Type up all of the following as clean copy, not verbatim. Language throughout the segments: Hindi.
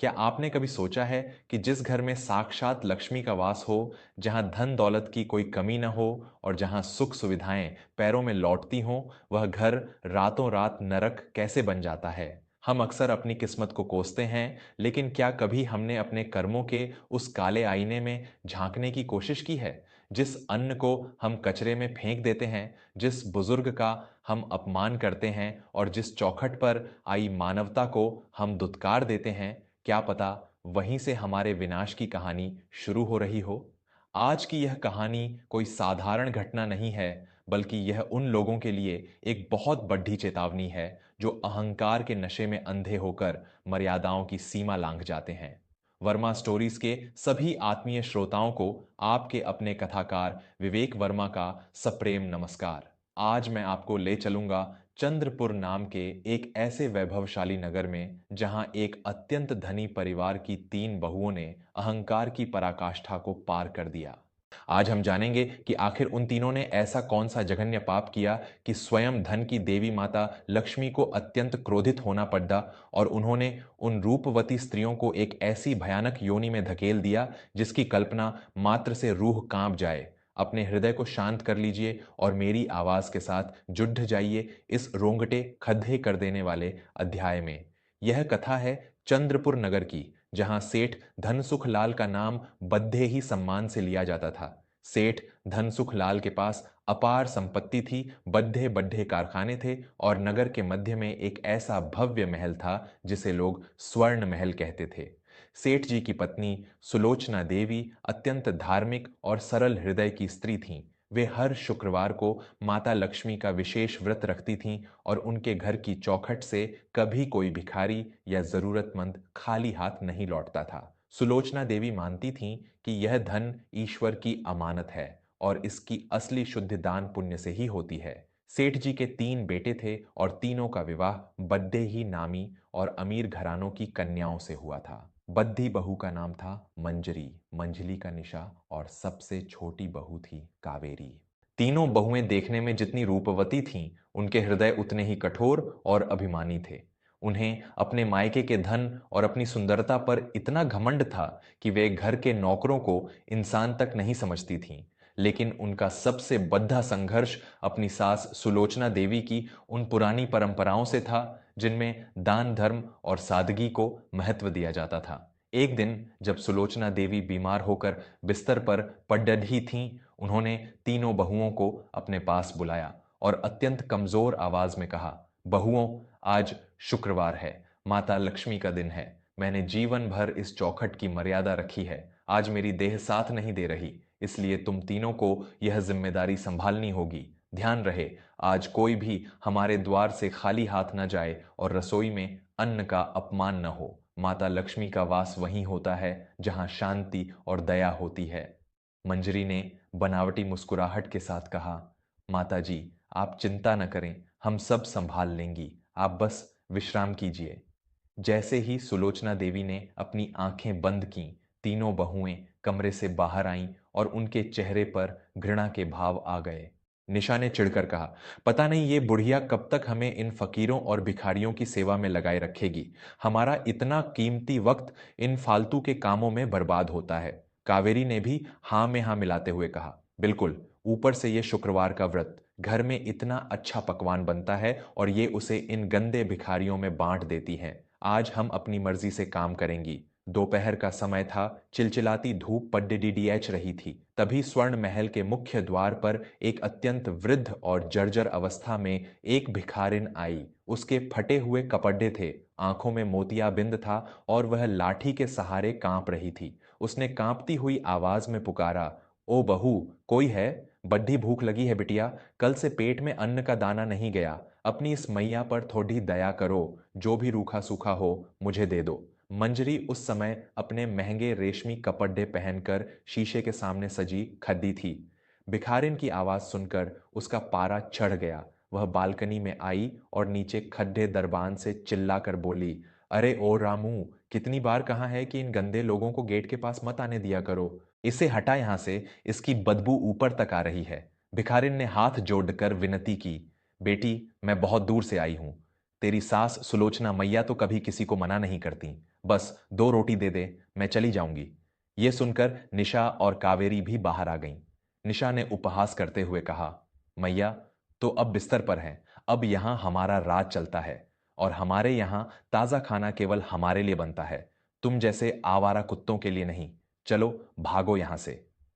क्या आपने कभी सोचा है कि जिस घर में साक्षात लक्ष्मी का वास हो, जहां धन दौलत की कोई कमी न हो और जहां सुख सुविधाएं पैरों में लौटती हों, वह घर रातों रात नरक कैसे बन जाता है? हम अक्सर अपनी किस्मत को कोसते हैं, लेकिन क्या कभी हमने अपने कर्मों के उस काले आईने में झांकने की कोशिश की है? जिस अन्न को हम कचरे में फेंक देते हैं, जिस बुजुर्ग का हम अपमान करते हैं और जिस चौखट पर आई मानवता को हम दुत्कार देते हैं, क्या पता वहीं से हमारे विनाश की कहानी शुरू हो रही हो। आज की यह कहानी कोई साधारण घटना नहीं है, बल्कि यह उन लोगों के लिए एक बहुत बड़ी चेतावनी है जो अहंकार के नशे में अंधे होकर मर्यादाओं की सीमा लांघ जाते हैं। वर्मा स्टोरीज के सभी आत्मीय श्रोताओं को आपके अपने कथाकार विवेक वर्मा का सप्रेम नमस्कार। आज मैं आपको ले चलूंगा चंद्रपुर नाम के एक ऐसे वैभवशाली नगर में जहां एक अत्यंत धनी परिवार की 3 बहुओं ने अहंकार की पराकाष्ठा को पार कर दिया। आज हम जानेंगे कि आखिर उन तीनों ने ऐसा कौन सा जघन्य पाप किया कि स्वयं धन की देवी माता लक्ष्मी को अत्यंत क्रोधित होना पड़ा और उन्होंने उन रूपवती स्त्रियों को एक ऐसी भयानक योनि में धकेल दिया जिसकी कल्पना मात्र से रूह कांप जाए। अपने हृदय को शांत कर लीजिए और मेरी आवाज के साथ जुड़ जाइए इस रोंगटे खड्डे कर देने वाले अध्याय में। यह कथा है चंद्रपुर नगर की, जहां सेठ धनसुख लाल का नाम बद्धे ही सम्मान से लिया जाता था। सेठ धनसुख लाल के पास अपार संपत्ति थी, बड्ढे बड्ढे कारखाने थे और नगर के मध्य में एक ऐसा भव्य महल था जिसे लोग स्वर्ण महल कहते थे। सेठ जी की पत्नी सुलोचना देवी अत्यंत धार्मिक और सरल हृदय की स्त्री थीं। वे हर शुक्रवार को माता लक्ष्मी का विशेष व्रत रखती थीं और उनके घर की चौखट से कभी कोई भिखारी या जरूरतमंद खाली हाथ नहीं लौटता था। सुलोचना देवी मानती थीं कि यह धन ईश्वर की अमानत है और इसकी असली शुद्ध दान पुण्य से ही होती है। सेठ जी के 3 बेटे थे और तीनों का विवाह बड्डे ही नामी और अमीर घरानों की कन्याओं से हुआ था। बद्धी बहू का नाम था मंजरी, मंजली का निशा और सबसे छोटी बहू थी कावेरी। तीनों बहुएं देखने में जितनी रूपवती थीं, उनके हृदय उतने ही कठोर और अभिमानी थे। उन्हें अपने मायके के धन और अपनी सुंदरता पर इतना घमंड था कि वे घर के नौकरों को इंसान तक नहीं समझती थीं। लेकिन उनका सबसे बद्धा संघर्ष अपनी सास सुलोचना देवी की उन पुरानी परंपराओं से था जिनमें दान धर्म और सादगी को महत्व दिया जाता था। एक दिन जब सुलोचना देवी बीमार होकर बिस्तर पर पड़ढ़ी थीं, उन्होंने तीनों बहुओं को अपने पास बुलाया और अत्यंत कमजोर आवाज में कहा, बहुओं, आज शुक्रवार है, माता लक्ष्मी का दिन है। मैंने जीवन भर इस चौखट की मर्यादा रखी है। आज मेरी देह साथ नहीं दे रही, इसलिए तुम तीनों को यह जिम्मेदारी संभालनी होगी। ध्यान रहे, आज कोई भी हमारे द्वार से खाली हाथ न जाए और रसोई में अन्न का अपमान न हो। माता लक्ष्मी का वास वहीं होता है जहां शांति और दया होती है। मंजरी ने बनावटी मुस्कुराहट के साथ कहा, माता जी, आप चिंता न करें, हम सब संभाल लेंगी, आप बस विश्राम कीजिए। जैसे ही सुलोचना देवी ने अपनी आंखें बंद कीं, तीनों बहुएं कमरे से बाहर आईं और उनके चेहरे पर घृणा के भाव आ गए। निशा ने चिढ़कर कहा, पता नहीं ये बुढ़िया कब तक हमें इन फकीरों और भिखारियों की सेवा में लगाए रखेगी। हमारा इतना कीमती वक्त इन फालतू के कामों में बर्बाद होता है। कावेरी ने भी हाँ में हाँ मिलाते हुए कहा, बिल्कुल, ऊपर से ये शुक्रवार का व्रत, घर में इतना अच्छा पकवान बनता है और ये उसे इन गंदे भिखारियों में बांट देती हैं। आज हम अपनी मर्जी से काम करेंगी। दोपहर का समय था, चिलचिलाती धूप पड्डीडीएच रही थी। तभी स्वर्ण महल के मुख्य द्वार पर एक अत्यंत वृद्ध और जर्जर अवस्था में एक भिखारिन आई। उसके फटे हुए कपड़े थे, आंखों में मोतियाबिंद था और वह लाठी के सहारे कांप रही थी। उसने कांपती हुई आवाज में पुकारा, ओ बहू, कोई है? बड्ढी भूख लगी है बिटिया, कल से पेट में अन्न का दाना नहीं गया। अपनी इस मैया पर थोड़ी दया करो, जो भी रूखा सूखा हो मुझे दे दो। मंजरी उस समय अपने महंगे रेशमी कपड़े पहनकर शीशे के सामने सजी खड़ी थी। भिखारिन की आवाज सुनकर उसका पारा चढ़ गया। वह बालकनी में आई और नीचे खड्डे दरबान से चिल्लाकर बोली, अरे ओ रामू, कितनी बार कहा है कि इन गंदे लोगों को गेट के पास मत आने दिया करो। इसे हटा यहां से, इसकी बदबू ऊपर तक आ रही है। भिखारिन ने हाथ जोड़कर विनती की, बेटी, मैं बहुत दूर से आई हूं। तेरी सास सुलोचना मैया तो कभी किसी को मना नहीं करती। बस 2 रोटी दे दे, मैं चली जाऊंगी। ये सुनकर निशा और कावेरी भी बाहर आ गईं। निशा ने उपहास करते हुए कहा, मैया तो अब बिस्तर पर हैं, अब यहां हमारा राज चलता है और हमारे यहां ताजा खाना केवल हमारे लिए बनता है, तुम जैसे आवारा कुत्तों के लिए नहीं। चलो भागो यहां से।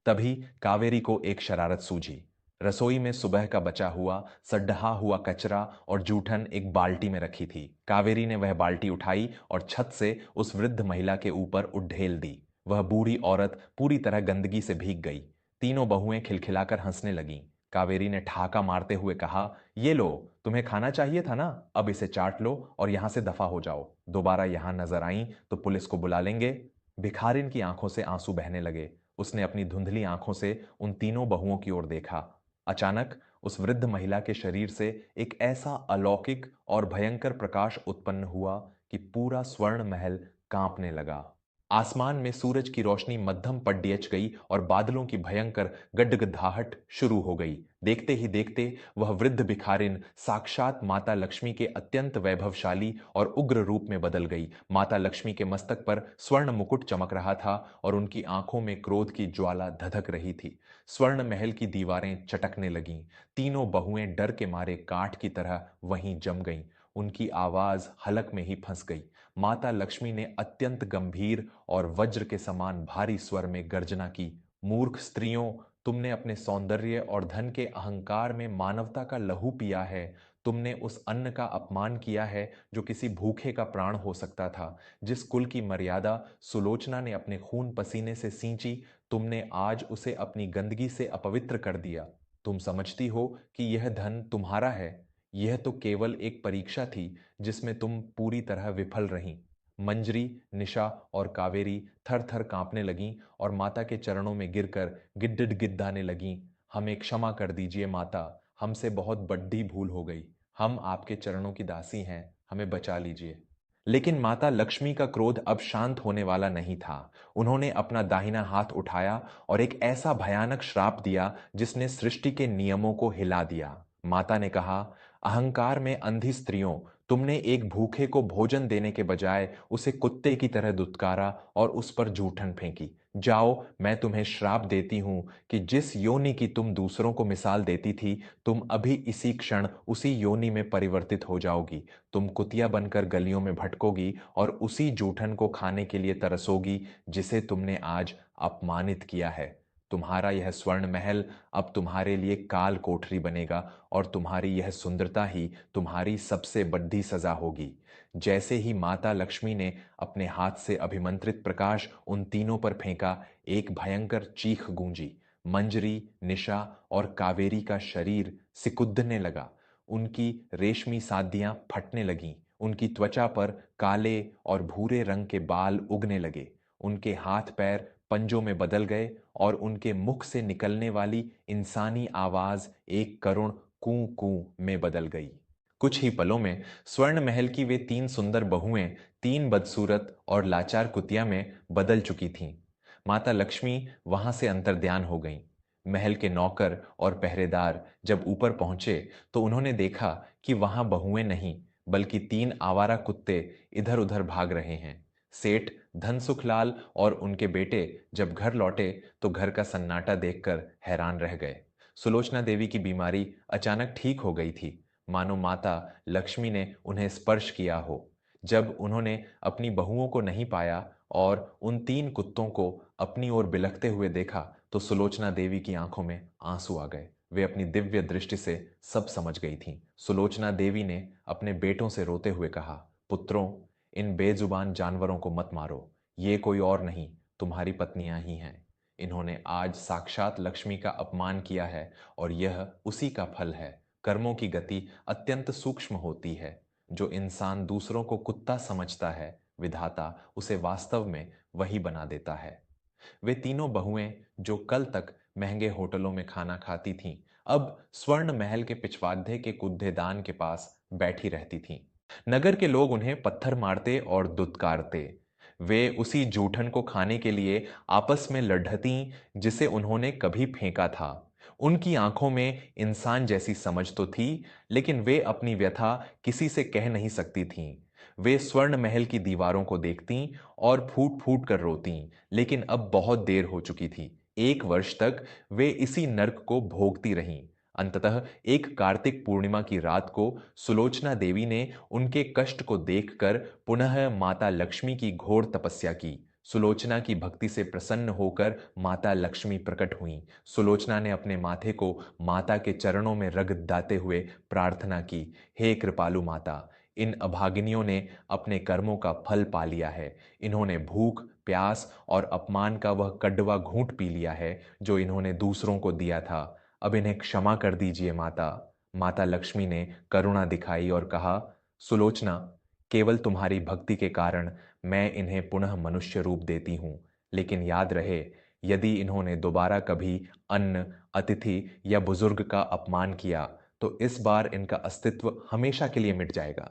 तभी कावेरी को एक शरारत सूझी। रसोई में सुबह का बचा हुआ सड्ढा हुआ कचरा और जूठन एक बाल्टी में रखी थी। कावेरी ने वह बाल्टी उठाई और छत से उस वृद्ध महिला के ऊपर उड़ेल दी। वह बूढ़ी औरत पूरी तरह गंदगी से भीग गई। तीनों बहुएं खिलखिलाकर हंसने लगीं। कावेरी ने ठहाका मारते हुए कहा, ये लो, तुम्हें खाना चाहिए था ना, अब इसे चाट लो और यहां से दफा हो जाओ। दोबारा यहां नजर आई तो पुलिस को बुला लेंगे। भिखारिन की आंखों से आंसू बहने लगे। उसने अपनी धुंधली आंखों से उन तीनों बहुओं की ओर देखा। अचानक उस वृद्ध महिला के शरीर से एक ऐसा अलौकिक और भयंकर प्रकाश उत्पन्न हुआ कि पूरा स्वर्ण महल कांपने लगा। आसमान में सूरज की रोशनी मध्यम पड्यच गई और बादलों की भयंकर गडगडाहट शुरू हो गई। देखते ही देखते वह वृद्ध भिखारिन साक्षात माता लक्ष्मी के अत्यंत वैभवशाली और उग्र रूप में बदल गई। माता लक्ष्मी के मस्तक पर स्वर्ण मुकुट चमक रहा था और उनकी आंखों में क्रोध की ज्वाला धधक रही थी। स्वर्ण महल की दीवारें चटकने लगीं। तीनों बहुएं डर के मारे काठ की तरह वहीं जम गईं। उनकी आवाज हलक में ही फंस गई। माता लक्ष्मी ने अत्यंत गंभीर और वज्र के समान भारी स्वर में गर्जना की, मूर्ख स्त्रियों, तुमने अपने सौंदर्य और धन के अहंकार में मानवता का लहू पिया है। तुमने उस अन्न का अपमान किया है जो किसी भूखे का प्राण हो सकता था। जिस कुल की मर्यादा सुलोचना ने अपने खून पसीने से सींची, तुमने आज उसे अपनी गंदगी से अपवित्र कर दिया। तुम समझती हो कि यह धन तुम्हारा है। यह तो केवल एक परीक्षा थी जिसमें तुम पूरी तरह विफल रहीं। मंजरी, निशा और कावेरी थर थर कांपने लगीं और माता के चरणों में गिरकर गिड़गिड़ाने लगीं। हमें क्षमा कर दीजिए माता, हमसे बहुत बड़ी भूल हो गई। हम आपके चरणों की दासी हैं, हमें बचा लीजिए। लेकिन माता लक्ष्मी का क्रोध अब शांत होने वाला नहीं था। उन्होंने अपना दाहिना हाथ उठाया और एक ऐसा भयानक श्राप दिया जिसने सृष्टि के नियमों को हिला दिया। माता ने कहा, अहंकार में अंधी स्त्रियों, तुमने एक भूखे को भोजन देने के बजाय उसे कुत्ते की तरह दुत्कारा और उस पर जूठन फेंकी। जाओ, मैं तुम्हें श्राप देती हूं कि जिस योनि की तुम दूसरों को मिसाल देती थी, तुम अभी इसी क्षण उसी योनि में परिवर्तित हो जाओगी। तुम कुतिया बनकर गलियों में भटकोगी और उसी जूठन को खाने के लिए तरसोगी जिसे तुमने आज अपमानित किया है। तुम्हारा यह स्वर्ण महल अब तुम्हारे लिए काल कोठरी बनेगा और तुम्हारी यह सुंदरता ही तुम्हारी सबसे बड़ी सजा होगी। जैसे ही माता लक्ष्मी ने अपने हाथ से अभिमंत्रित प्रकाश उन तीनों पर फेंका, एक भयंकर चीख गूंजी। मंजरी, निशा और कावेरी का शरीर सिकुड़ने लगा। उनकी रेशमी सादियां फटने लगीं। उनकी त्वचा पर काले और भूरे रंग के बाल उगने लगे। उनके हाथ पैर पंजों में बदल गए और उनके मुख से निकलने वाली इंसानी आवाज एक करुण कू कू में बदल गई। कुछ ही पलों में स्वर्ण महल की वे तीन सुंदर बहुएं तीन बदसूरत और लाचार कुतिया में बदल चुकी थीं। माता लक्ष्मी वहां से अंतर्ध्यान हो गईं। महल के नौकर और पहरेदार जब ऊपर पहुंचे तो उन्होंने देखा कि वहां बहुएं नहीं बल्कि तीन आवारा कुत्ते इधर उधर भाग रहे हैं। सेठ धनसुखलाल और उनके बेटे जब घर लौटे तो घर का सन्नाटा देखकर हैरान रह गए। सुलोचना देवी की बीमारी अचानक ठीक हो गई थी, मानो माता लक्ष्मी ने उन्हें स्पर्श किया हो। जब उन्होंने अपनी बहुओं को नहीं पाया और उन तीन कुत्तों को अपनी ओर बिलखते हुए देखा तो सुलोचना देवी की आंखों में आंसू आ गए। वे अपनी दिव्य दृष्टि से सब समझ गई थीं। सुलोचना देवी ने अपने बेटों से रोते हुए कहा, पुत्रों, इन बेजुबान जानवरों को मत मारो। ये कोई और नहीं, तुम्हारी पत्नियां ही हैं। इन्होंने आज साक्षात लक्ष्मी का अपमान किया है और यह उसी का फल है। कर्मों की गति अत्यंत सूक्ष्म होती है। जो इंसान दूसरों को कुत्ता समझता है, विधाता उसे वास्तव में वही बना देता है। वे तीनों बहुएं जो कल तक महंगे होटलों में खाना खाती थीं, अब स्वर्ण महल के पिछवाड़े के कूड़ेदान के पास बैठी रहती थीं। नगर के लोग उन्हें पत्थर मारते और दुत्कारते। वे उसी जूठन को खाने के लिए आपस में लड़ती जिसे उन्होंने कभी फेंका था। उनकी आंखों में इंसान जैसी समझ तो थी, लेकिन वे अपनी व्यथा किसी से कह नहीं सकती थीं। वे स्वर्ण महल की दीवारों को देखतीं और फूट फूट कर रोतीं, लेकिन अब बहुत देर हो चुकी थी। 1 वर्ष तक वे इसी नर्क को भोगती रहीं। अंततः एक कार्तिक पूर्णिमा की रात को सुलोचना देवी ने उनके कष्ट को देखकर पुनः माता लक्ष्मी की घोर तपस्या की। सुलोचना की भक्ति से प्रसन्न होकर माता लक्ष्मी प्रकट हुईं। सुलोचना ने अपने माथे को माता के चरणों में रगड़ दाते हुए प्रार्थना की, हे कृपालु माता, इन अभागिनियों ने अपने कर्मों का फल पा लिया है। इन्होंने भूख, प्यास और अपमान का वह कड़वा घूंट पी लिया है जो इन्होंने दूसरों को दिया था। अब इन्हें क्षमा कर दीजिए माता। माता लक्ष्मी ने करुणा दिखाई और कहा, सुलोचना, केवल तुम्हारी भक्ति के कारण मैं इन्हें पुनः मनुष्य रूप देती हूँ। लेकिन याद रहे, यदि इन्होंने दोबारा कभी अन्न, अतिथि या बुजुर्ग का अपमान किया तो इस बार इनका अस्तित्व हमेशा के लिए मिट जाएगा।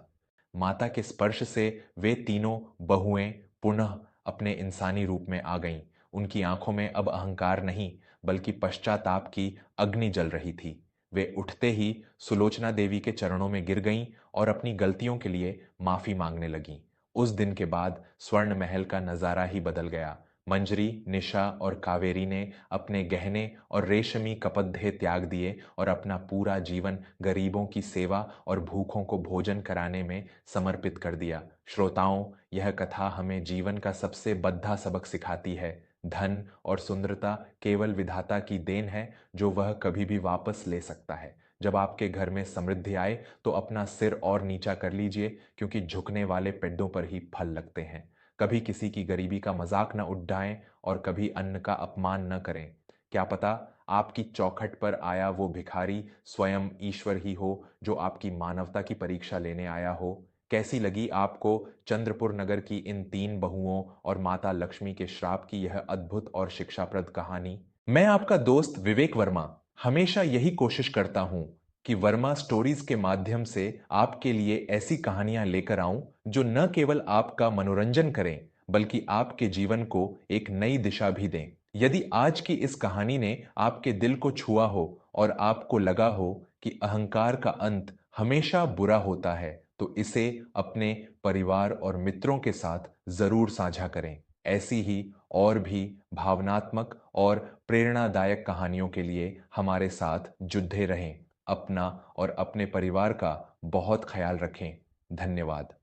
माता के स्पर्श से वे तीनों बहुएं पुनः अपने इंसानी रूप में आ गईं। उनकी आंखों में अब अहंकार नहीं, बल्कि पश्चाताप की अग्नि जल रही थी। वे उठते ही सुलोचना देवी के चरणों में गिर गईं और अपनी गलतियों के लिए माफी मांगने लगीं। उस दिन के बाद स्वर्ण महल का नजारा ही बदल गया। मंजरी, निशा और कावेरी ने अपने गहने और रेशमी कपद्धे त्याग दिए और अपना पूरा जीवन गरीबों की सेवा और भूखों को भोजन कराने में समर्पित कर दिया। श्रोताओं, यह कथा हमें जीवन का सबसे बद्धा सबक सिखाती है। धन और सुंदरता केवल विधाता की देन है जो वह कभी भी वापस ले सकता है। जब आपके घर में समृद्धि आए तो अपना सिर और नीचा कर लीजिए, क्योंकि झुकने वाले पेड़ों पर ही फल लगते हैं। कभी किसी की गरीबी का मजाक न उड़ाएं और कभी अन्न का अपमान न करें। क्या पता आपकी चौखट पर आया वो भिखारी स्वयं ईश्वर ही हो जो आपकी मानवता की परीक्षा लेने आया हो। कैसी लगी आपको चंद्रपुर नगर की इन 3 बहुओं और माता लक्ष्मी के श्राप की यह अद्भुत और शिक्षाप्रद कहानी? मैं आपका दोस्त विवेक वर्मा हमेशा यही कोशिश करता हूं कि वर्मा स्टोरीज के माध्यम से आपके लिए ऐसी कहानियां लेकर आऊं जो न केवल आपका मनोरंजन करें, बल्कि आपके जीवन को एक नई दिशा भी दें। यदि आज की इस कहानी ने आपके दिल को छुआ हो और आपको लगा हो कि अहंकार का अंत हमेशा बुरा होता है, तो इसे अपने परिवार और मित्रों के साथ जरूर साझा करें। ऐसी ही और भी भावनात्मक और प्रेरणादायक कहानियों के लिए हमारे साथ जुड़े रहें। अपना और अपने परिवार का बहुत ख्याल रखें। धन्यवाद।